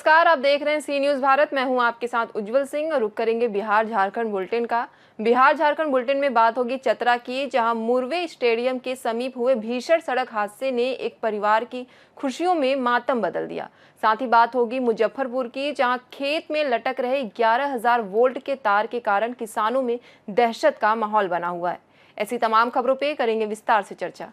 नमस्कार, आप देख रहे हैं सी न्यूज भारत। मैं हूं आपके साथ उज्जवल सिंह और रुक करेंगे बिहार झारखंड बुलेटिन का। बिहार झारखंड बुलेटिन में बात होगी चतरा की, जहां मुरवे स्टेडियम के समीप हुए भीषण सड़क हादसे ने एक परिवार की खुशियों में मातम बदल दिया। साथ ही बात होगी मुजफ्फरपुर की, जहां खेत में लटक रहे 11,000 वोल्ट के तार के कारण किसानों में दहशत का माहौल बना हुआ है। ऐसी तमाम खबरों पे करेंगे विस्तार से चर्चा।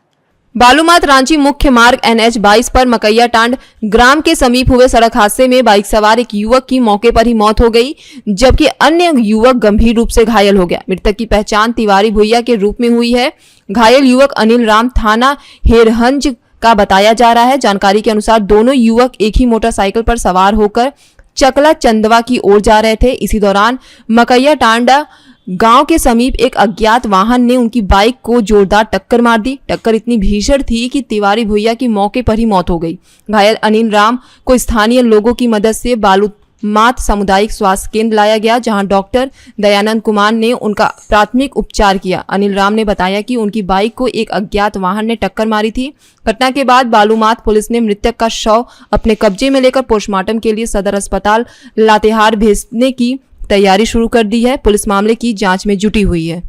बालूमाथ रांची मुख्य मार्ग NH 22 पर मकैया टांड ग्राम के समीप हुए सड़क हादसे में बाइक सवार एक युवक की मौके पर ही मौत हो गई, जबकि अन्य युवक गंभीर रूप से घायल हो गया। मृतक की पहचान तिवारी भुइया के रूप में हुई है। घायल युवक अनिल राम थाना हेरहंज का बताया जा रहा है। जानकारी के अनुसार दोनों युवक एक ही मोटरसाइकिल पर सवार होकर चकला चंदवा की ओर जा रहे थे। इसी दौरान मकैया टांडा गांव के समीप एक अज्ञात वाहन ने उनकी बाइक को जोरदार टक्कर मार दी। टक्कर इतनी भीषण थी कि तिवारी भुइया की मौके पर ही मौत हो गई। घायल अनिल राम को स्थानीय लोगों की मदद से बालूमाथ सामुदायिक स्वास्थ्य केंद्र लाया गया, जहां डॉक्टर दयानंद कुमार ने उनका प्राथमिक उपचार किया। अनिल राम ने बताया कि उनकी बाइक को एक अज्ञात वाहन ने टक्कर मारी थी। घटना के बाद बालूमाथ पुलिस ने मृतक का शव अपने कब्जे में लेकर पोस्टमार्टम के लिए सदर अस्पताल लातेहार भेजने की तैयारी शुरू कर दी है। पुलिस मामले की जांच में जुटी हुई है।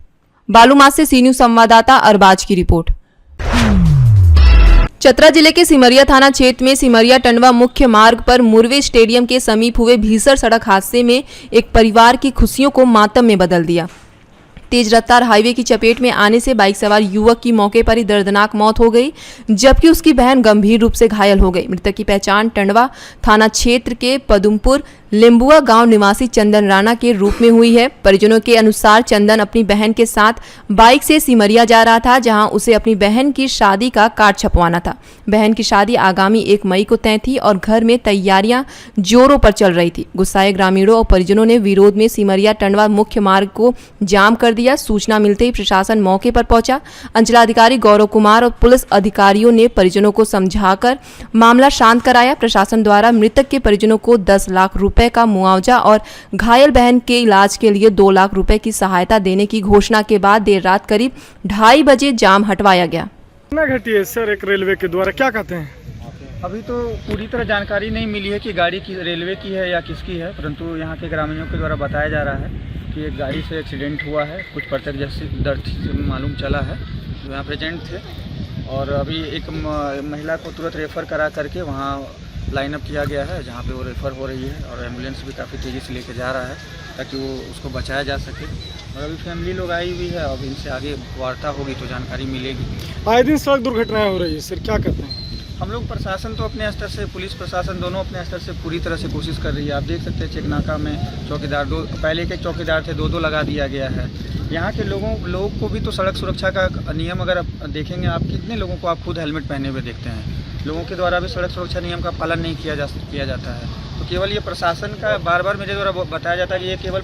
बालूमाथ से सी न्यूज संवाददाता अरबाज की रिपोर्ट। चतरा जिले के सिमरिया थाना क्षेत्र में सिमरिया टंडवा मुख्य मार्ग पर मुरवे स्टेडियम के समीप हुए भीषण सड़क हादसे में एक परिवार की खुशियों को मातम में बदल दिया। तेज रफ्तार हाईवे की चपेट में आने से बाइक सवार युवक की मौके पर ही दर्दनाक मौत हो गई, जबकि उसकी बहन गंभीर रूप से घायल हो गई। मृतक की पहचान टंडवा थाना क्षेत्र के पदुमपुर लिंबुआ गांव निवासी चंदन राणा के रूप में हुई है। परिजनों के अनुसार चंदन अपनी बहन के साथ बाइक से सिमरिया जा रहा था, जहां उसे अपनी बहन की शादी का कार्ड छपवाना था। बहन की शादी आगामी 1 मई को तय थी और घर में तैयारियां जोरों पर चल रही थी। गुस्साए ग्रामीणों और परिजनों ने विरोध में सिमरिया टंडवा मुख्य मार्ग को जाम कर दिया। सूचना मिलते ही प्रशासन मौके पर पहुंचा। अंचलाधिकारी गौरव कुमार और पुलिस अधिकारियों ने परिजनों को समझाकर मामला शांत कराया। प्रशासन द्वारा मृतक के परिजनों को 10 लाख रुपए का मुआवजा और घायल बहन के इलाज के लिए 2 लाख रुपए की सहायता देने की घोषणा के बाद देर रात करीब 2:30 बजे जाम हटवाया गया। घटी है सर एक रेलवे के द्वारा, क्या कहते हैं? अभी तो पूरी तरह जानकारी नहीं मिली है कि गाड़ी की रेलवे की है या किसकी है, परंतु यहाँ के ग्रामीणों के द्वारा बताया जा रहा है कि एक गाड़ी से एक्सीडेंट हुआ है। कुछ प्रत्यक्षदर्शी से मालूम चला है जो यहाँ प्रेजेंट थे, और अभी एक महिला को तुरंत रेफ़र करा करके वहाँ लाइन अप किया गया है, जहाँ पे वो रेफ़र हो रही है, और एम्बुलेंस भी काफ़ी तेज़ी से लेके जा रहा है ताकि वो उसको बचाया जा सके। और अभी फैमिली लोग आई हुई है, अब इनसे आगे वार्ता होगी तो जानकारी मिलेगी। आए दिन सड़क दुर्घटनाएं हो रही है सर, क्या कहते हैं? हम लोग प्रशासन तो अपने स्तर से, पुलिस प्रशासन दोनों अपने स्तर से पूरी तरह से कोशिश कर रही है। आप देख सकते हैं चेकनाका में चौकीदार पहले के चौकीदार थे, 2 लगा दिया गया है। यहाँ के लोगों को भी तो सड़क सुरक्षा का नियम अगर आप देखेंगे, आप कितने लोगों को आप खुद हेलमेट पहने हुए देखते हैं। लोगों के द्वारा भी सड़क सुरक्षा नियम का पालन नहीं किया जाता है। तो केवल ये प्रशासन का बार बार मेरे द्वारा बताया जाता है कि ये केवल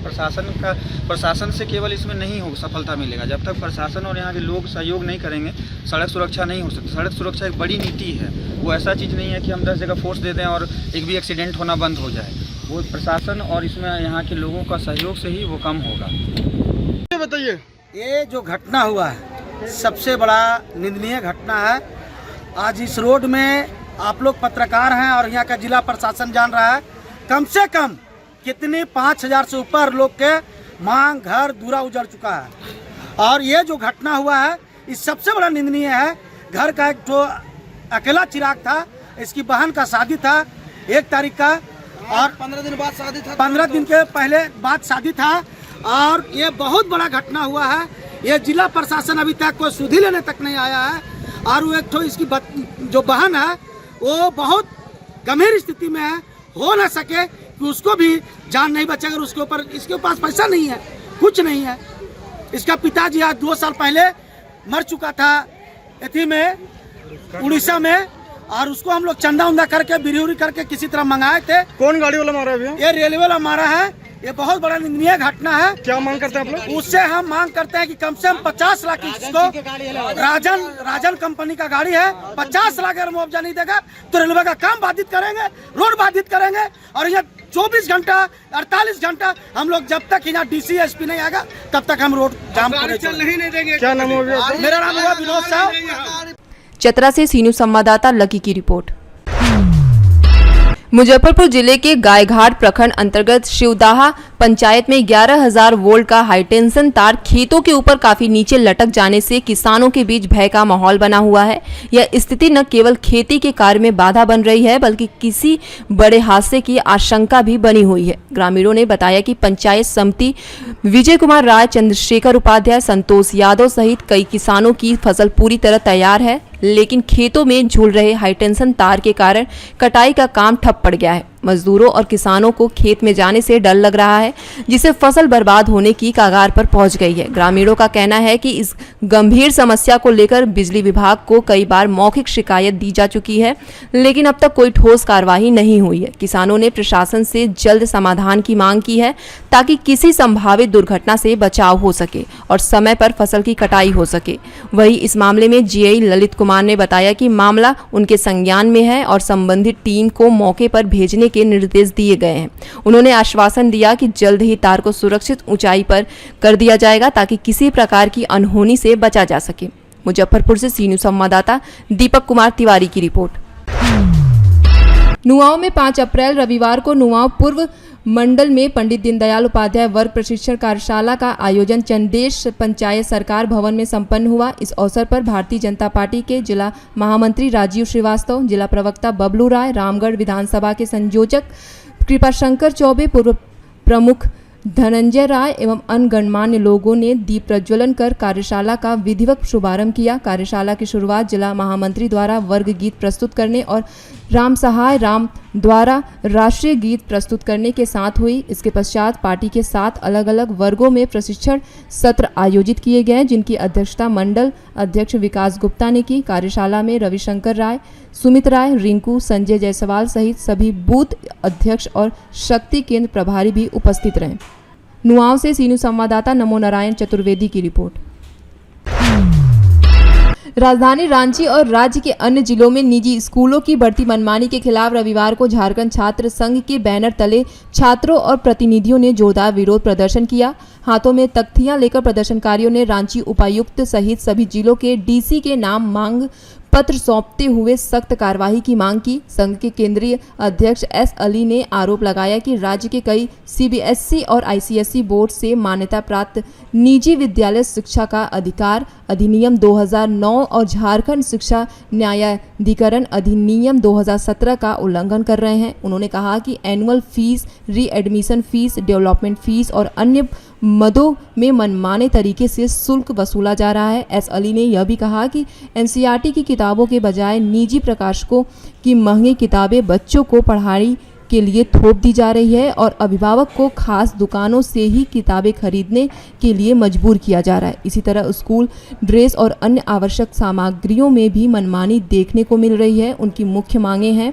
प्रशासन से केवल इसमें नहीं हो सफलता मिलेगा। जब तक प्रशासन और यहाँ के लोग सहयोग नहीं करेंगे, सड़क सुरक्षा नहीं हो सकती। सड़क सुरक्षा एक बड़ी नीति है, वो ऐसा चीज़ नहीं है कि हम 10 जगह फोर्स दे दें और एक भी एक्सीडेंट होना बंद हो जाए। वो प्रशासन और इसमें यहाँ के लोगों का सहयोग से ही वो कम होगा। बताइए, ये जो घटना हुआ है सबसे बड़ा निंदनीय घटना है। आज इस रोड में आप लोग पत्रकार हैं और यहाँ का जिला प्रशासन जान रहा है, कम से कम कितने 5,000 से ऊपर लोग के मांग घर दूरा उजड़ चुका है। और ये जो घटना हुआ है इस सबसे बड़ा निंदनीय है। घर का एक जो अकेला चिराग था, इसकी बहन का शादी था 1 तारीख का, और 15 दिन बाद शादी था, 15 दिन के पहले बाद शादी था। और ये बहुत बड़ा घटना हुआ है। ये जिला प्रशासन अभी तक कोई सुधि लेने तक नहीं आया है। और वो एक तो इसकी जो बहन है वो बहुत गंभीर स्थिति में है। हो ना सके कि उसको भी जान नहीं बचे, अगर उसके ऊपर इसके पास पैसा नहीं है, कुछ नहीं है। इसका पिताजी आज 2 साल पहले मर चुका था एथी में, उड़ीसा में, और उसको हम लोग चंदा उंदा करके बिरी करके किसी तरह मंगाए थे। कौन गाड़ी वाला मारा है? ये रेलवे वाला मारा है। ये बहुत बड़ा निंदनीय घटना है। क्या मांग करते हैं आप लोग? उससे हम मांग करते हैं कि कम से कम 50 लाख इसको, राजन कंपनी का गाड़ी है, 50 लाख अगर मुआवजा नहीं देगा तो रेलवे का काम बाधित करेंगे, रोड बाधित करेंगे। और यहाँ 24 घंटा 48 घंटा हम लोग जब तक यहाँ DC SP नहीं आएगा तब तक हम रोड जाम नहीं देंगे। क्या नाम हो गया? मेरा नाम हुआ विनोद साहब। चतरा से सी न्यूज संवाददाता लकी की रिपोर्ट। मुजफ्फरपुर जिले के गायघाट प्रखंड अंतर्गत शिवदाहा पंचायत में 11,000 वोल्ट का हाईटेंशन तार खेतों के ऊपर काफी नीचे लटक जाने से किसानों के बीच भय का माहौल बना हुआ है। यह स्थिति न केवल खेती के कार्य में बाधा बन रही है बल्कि किसी बड़े हादसे की आशंका भी बनी हुई है। ग्रामीणों ने बताया कि पंचायत समिति विजय कुमार राय, चंद्रशेखर उपाध्याय, संतोष यादव सहित कई किसानों की फसल पूरी तरह तैयार है, लेकिन खेतों में झूल रहे हाईटेंशन तार के कारण कटाई का काम ठप पड़ गया है। मजदूरों और किसानों को खेत में जाने से डर लग रहा है, जिससे फसल बर्बाद होने की कगार पर पहुंच गई है। ग्रामीणों का कहना है कि इस गंभीर समस्या को लेकर बिजली विभाग को कई बार मौखिक शिकायत दी जा चुकी है, लेकिन अब तक कोई ठोस कार्रवाई नहीं हुई है। किसानों ने प्रशासन से जल्द समाधान की मांग की है ताकि किसी संभावित दुर्घटना से बचाव हो सके और समय पर फसल की कटाई हो सके। वहीं इस मामले में जीआई ललित कुमार ने बताया कि मामला उनके संज्ञान में है और संबंधित टीम को मौके पर भेजने के निर्देश दिए गए हैं। उन्होंने आश्वासन दिया कि जल्द ही तार को सुरक्षित ऊंचाई पर कर दिया जाएगा ताकि किसी प्रकार की अनहोनी से बचा जा सके। मुजफ्फरपुर से सी न्यूज़ संवाददाता दीपक कुमार तिवारी की रिपोर्ट। नुआओं में 5 अप्रैल रविवार को नुआओं पूर्व मंडल में पंडित दीनदयाल उपाध्याय वर्ग प्रशिक्षण कार्यशाला का आयोजन चंदेश पंचायत सरकार भवन में संपन्न हुआ। इस अवसर पर भारतीय जनता पार्टी के जिला महामंत्री राजीव श्रीवास्तव, जिला प्रवक्ता बबलू राय, रामगढ़ विधानसभा के संयोजक कृपाशंकर चौबे, पूर्व प्रमुख धनंजय राय एवं अन्य गणमान्य लोगों ने दीप प्रज्वलन कर कार्यशाला का विधिवत शुभारंभ किया। कार्यशाला की शुरुआत जिला महामंत्री द्वारा वर्ग गीत प्रस्तुत करने और राम सहाय राम द्वारा राष्ट्रीय गीत प्रस्तुत करने के साथ हुई। इसके पश्चात पार्टी के 7 अलग अलग वर्गों में प्रशिक्षण सत्र आयोजित किए गए, जिनकी अध्यक्षता मंडल अध्यक्ष विकास गुप्ता ने की। कार्यशाला में रविशंकर राय, सुमित राय, रिंकू, संजय जायसवाल सहित सभी बूथ अध्यक्ष और शक्ति केंद्र प्रभारी भी उपस्थित रहे। नुआओं से सी न्यूज़ संवाददाता नमो नारायण चतुर्वेदी की रिपोर्ट। राजधानी रांची और राज्य के अन्य जिलों में निजी स्कूलों की बढ़ती मनमानी के खिलाफ रविवार को झारखंड छात्र संघ के बैनर तले छात्रों और प्रतिनिधियों ने जोरदार विरोध प्रदर्शन किया। हाथों में तख्तियां लेकर प्रदर्शनकारियों ने रांची उपायुक्त सहित सभी जिलों के डीसी के नाम मांग पत्र सौंपते हुए सख्त कार्रवाई की मांग की। संघ के केंद्रीय अध्यक्ष एस अली ने आरोप लगाया कि राज्य के कई सीबीएसई और आईसीएसई बोर्ड से मान्यता प्राप्त निजी विद्यालय शिक्षा का अधिकार अधिनियम 2009 और झारखंड शिक्षा न्यायाधिकरण अधिनियम 2017 का उल्लंघन कर रहे हैं। उन्होंने कहा कि annual fees, readmission fees, development fees और अन्य मदों में मनमाने तरीके से शुल्क वसूला जा रहा है। एस अली ने यह भी कहा कि एनसीईआरटी की किताबों के बजाय निजी प्रकाशकों की महंगी किताबें बच्चों को पढ़ाई के लिए थोप दी जा रही है और अभिभावक को खास दुकानों से ही किताबें खरीदने के लिए मजबूर किया जा रहा है। इसी तरह स्कूल ड्रेस और अन्य आवश्यक सामग्रियों में भी मनमानी देखने को मिल रही है। उनकी मुख्य मांगें हैं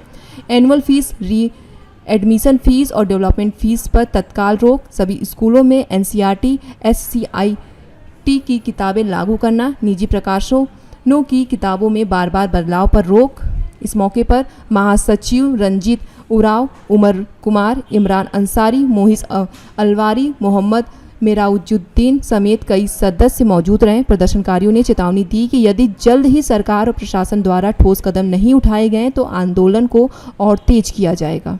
एनुअल फीस, एडमिशन फीस और डेवलपमेंट फीस पर तत्काल रोक, सभी स्कूलों में एनसीईआरटी, एससीईआरटी की किताबें लागू करना, निजी प्रकाशनों की किताबों में बार बार बदलाव पर रोक। इस मौके पर महासचिव रंजीत उराव, उमर कुमार, इमरान अंसारी, मोहित अलवारी, मोहम्मद मेराउजुद्दीन समेत कई सदस्य मौजूद रहे। प्रदर्शनकारियों ने चेतावनी दी कि यदि जल्द ही सरकार और प्रशासन द्वारा ठोस कदम नहीं उठाए गए तो आंदोलन को और तेज किया जाएगा।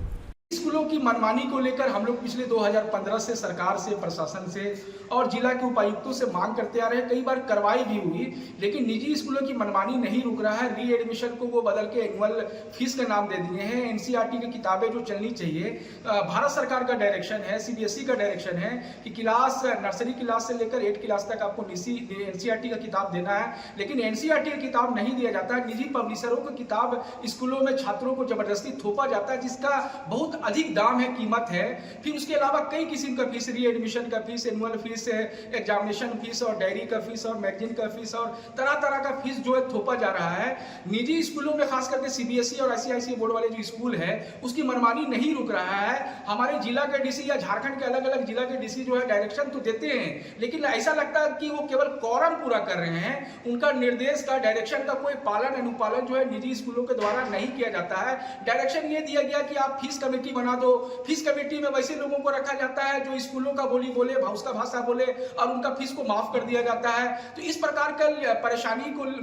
स्कूलों की मनमानी को लेकर हम लोग पिछले 2015 से सरकार से, प्रशासन से और जिला के उपायुक्तों से मांग करते आ रहे हैं। कई बार कार्रवाई भी हुई, लेकिन निजी स्कूलों की मनमानी नहीं रुक रहा है। री एडमिशन को वो बदल के एनुअल फीस का नाम दे दिए हैं। एनसीईआरटी की किताबें जो चलनी चाहिए, भारत सरकार का डायरेक्शन है, सीबीएसई का डायरेक्शन है कि क्लास नर्सरी क्लास से लेकर 8 क्लास तक आपको एनसीईआरटी का किताब देना है, लेकिन एनसीईआरटी का किताब नहीं दिया जाता है। निजी पब्लिशरों को किताब स्कूलों में छात्रों को जबरदस्ती थोपा जाता है, जिसका बहुत अधिक दाम है, कीमत है। फिर उसके अलावा कई किस्म का फीस, री एडमिशन का fees, annual fees, examination fees और डायरी का फीस और मैगजीन का फीस और तरह तरह का फीस जो है थोपा जा रहा है। निजी स्कूलों में खास करके सीबीएसई और आईसीआईसी बोर्ड वाले जो स्कूल है उसकी मनमानी नहीं रुक रहा है। हमारे जिला के डीसी या झारखंड के अलग अलग जिला के डीसी जो है डायरेक्शन तो देते हैं, लेकिन ऐसा लगता है कि वो केवल कॉरम पूरा कर रहे हैं। उनका निर्देश का, डायरेक्शन का कोई पालन अनुपालन जो है निजी स्कूलों के द्वारा नहीं किया जाता है। डायरेक्शन ये दिया गया कि आप फीस कमेटी कमेटी बना दो। फीस कमेटी में वैसे लोगों को रखा जाता है जो स्कूलों का बोली बोले, उसका भाषा बोले और उनका फीस को माफ कर दिया जाता है। तो इस प्रकार का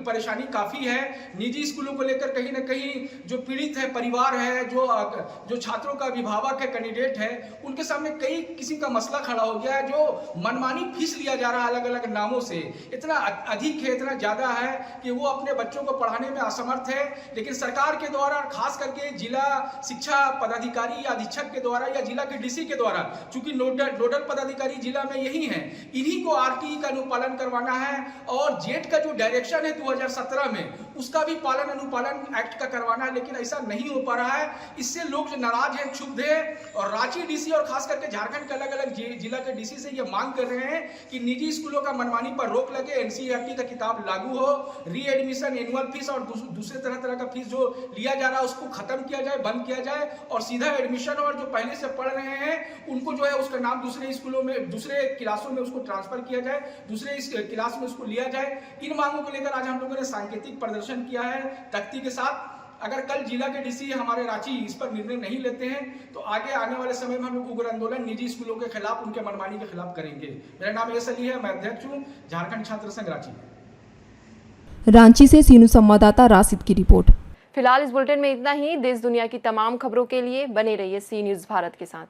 परेशानी काफी है। निजी स्कूलों को लेकर कहीं ना कहीं जो पीड़ित है, परिवार है, जो छात्रों का अभिभावक है, कैंडिडेट है, उनके सामने कई किसी का मसला खड़ा हो गया है। जो मनमानी फीस लिया जा रहा है अलग अलग नामों से, इतना अधिक है, इतना ज्यादा है कि वो अपने बच्चों को पढ़ाने में असमर्थ है। लेकिन सरकार के द्वारा, खास करके जिला शिक्षा पदाधिकारी या अधीक्षक के द्वारा या जिला के डीसी के द्वारा, चूंकि नोडल पदाधिकारी जिला में यही है, इन्हीं को आरटीई का अनुपालन करवाना है और जेट का जो डायरेक्शन है 2017 में, उसका भी पालन अनुपालन एक्ट का करवाना है। लेकिन ऐसा नहीं हो पा रहा है। इससे लोग जो नाराज हैं, क्षुब्ध है और रांची डीसी और खास करके झारखंड के अलग अलग जिला के डीसी से ये मांग कर रहे हैं कि निजी स्कूलों का मनमानी पर रोक लगे, एनसीईआरटी का किताब लागू हो, रीएडमिशन, एनुअल फीस और दूसरे तरह का फीस जो लिया जा रहा है उसको खत्म किया जाए, बंद किया जाए और सीधा एडमिशन, और जो पहले से पढ़ रहे हैं उनको जो है उसका नाम दूसरे स्कूलों में, दूसरे क्लासों में उसको ट्रांसफर किया जाए, दूसरे क्लास में उसको लिया जाए। इन मांगों को लेकर आज हम लोगों ने सांकेतिक प्रदर्शन किया है तख्ती के साथ। अगर कल जिला के डीसी हमारे रांची इस पर निर्णय नहीं लेते हैं तो आगे आने वाले समय में हम लोग उग्र आंदोलन निजी स्कूलों के खिलाफ, उनके मनमानी के खिलाफ करेंगे। मेरा नाम एस अली है, मैं अध्यक्ष हूँ झारखंड छात्र संघ रांची। रांची से सीनू संवाददाता राशिद की रिपोर्ट। फिलहाल इस बुलेटिन में इतना ही। देश दुनिया की तमाम खबरों के लिए बने रहिए सी न्यूज़ भारत के साथ।